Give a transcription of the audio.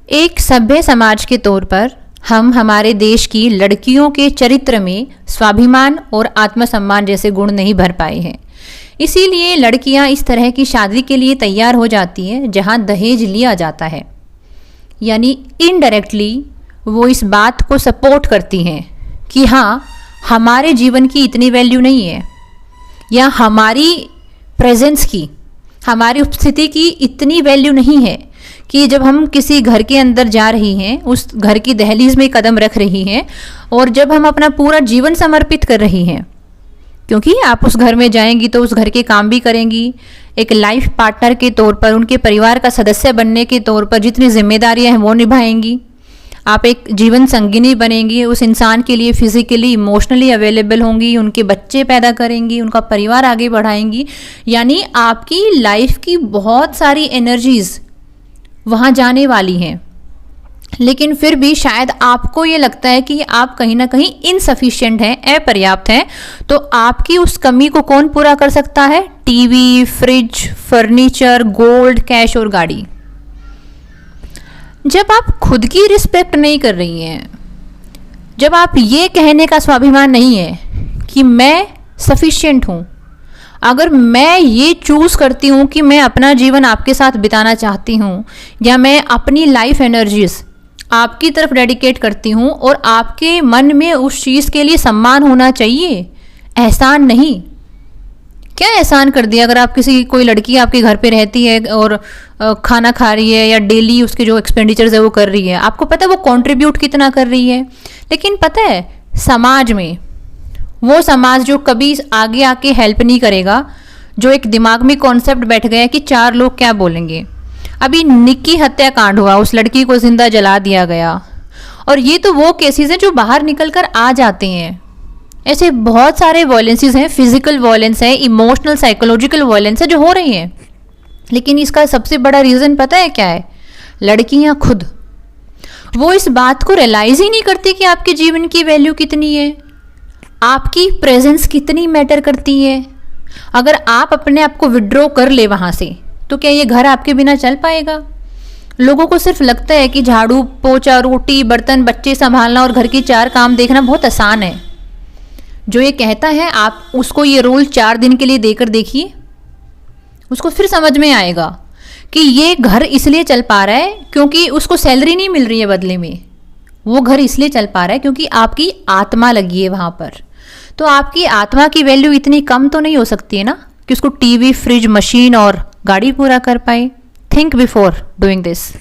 एक सभ्य समाज के तौर पर हम हमारे देश की लड़कियों के चरित्र में स्वाभिमान और आत्मसम्मान जैसे गुण नहीं भर पाए हैं। इसीलिए लड़कियां इस तरह की शादी के लिए तैयार हो जाती हैं जहां दहेज लिया जाता है, यानी इनडायरेक्टली वो इस बात को सपोर्ट करती हैं कि हाँ, हमारे जीवन की इतनी वैल्यू नहीं है, या हमारी प्रेजेंस की, हमारी उपस्थिति की इतनी वैल्यू नहीं है कि जब हम किसी घर के अंदर जा रही हैं, उस घर की दहलीज में कदम रख रही हैं और जब हम अपना पूरा जीवन समर्पित कर रही हैं, क्योंकि आप उस घर में जाएंगी तो उस घर के काम भी करेंगी, एक लाइफ पार्टनर के तौर पर, उनके परिवार का सदस्य बनने के तौर पर जितनी जिम्मेदारियां हैं वो निभाएंगी, आप एक जीवन संगिनी बनेंगी, उस इंसान के लिए फिजिकली इमोशनली अवेलेबल होंगी, उनके बच्चे पैदा करेंगी, उनका परिवार आगे बढ़ाएंगी। यानी आपकी लाइफ की बहुत सारी एनर्जीज वहाँ जाने वाली हैं। लेकिन फिर भी शायद आपको ये लगता है कि आप कहीं ना कहीं इनसफिशिएंट हैं, अपर्याप्त हैं। तो आपकी उस कमी को कौन पूरा कर सकता है? TV, fridge, furniture, gold, cash और गाड़ी। जब आप खुद की रिस्पेक्ट नहीं कर रही हैं, जब आप ये कहने का स्वाभिमान नहीं है कि मैं सफिशिएंट हूँ, अगर मैं ये चूज़ करती हूँ कि मैं अपना जीवन आपके साथ बिताना चाहती हूँ, या मैं अपनी लाइफ एनर्जीज आपकी तरफ डेडिकेट करती हूँ और आपके मन में उस चीज़ के लिए सम्मान होना चाहिए, एहसान नहीं। क्या एहसान कर दिया अगर आप कोई लड़की आपके घर पे रहती है और खाना खा रही है या डेली उसके जो एक्सपेंडिचर्स है वो कर रही है, आपको पता है वो कंट्रीब्यूट कितना कर रही है। लेकिन पता है समाज में, वो समाज जो कभी आगे आके हेल्प नहीं करेगा, जो एक दिमाग में कॉन्सेप्ट बैठ गया कि चार लोग क्या बोलेंगे। अभी निक्की हत्याकांड हुआ, उस लड़की को जिंदा जला दिया गया, और ये तो वो केसेस हैं जो बाहर निकल कर आ जाते हैं। ऐसे बहुत सारे वायलेंसेस हैं, फिजिकल वायलेंस है, इमोशनल साइकोलॉजिकल वायलेंस है जो हो रही हैं। लेकिन इसका सबसे बड़ा रीज़न पता है क्या है? लड़कियां खुद, वो इस बात को रियलाइज ही नहीं करती कि आपके जीवन की वैल्यू कितनी है, आपकी प्रेजेंस कितनी मैटर करती है। अगर आप अपने आप को विड्रॉ कर ले वहाँ से, तो क्या ये घर आपके बिना चल पाएगा? लोगों को सिर्फ लगता है कि झाड़ू पोछा, रोटी बर्तन, बच्चे संभालना और घर के चार काम देखना बहुत आसान है। जो ये कहता है, आप उसको ये रोल 4 दिन के लिए देकर देखिए, उसको फिर समझ में आएगा कि ये घर इसलिए चल पा रहा है क्योंकि उसको सैलरी नहीं मिल रही है बदले में। वो घर इसलिए चल पा रहा है क्योंकि आपकी आत्मा लगी है वहाँ पर। तो आपकी आत्मा की वैल्यू इतनी कम तो नहीं हो सकती है ना कि उसको टीवी, फ्रिज, मशीन और गाड़ी पूरा कर पाए। Think before doing this.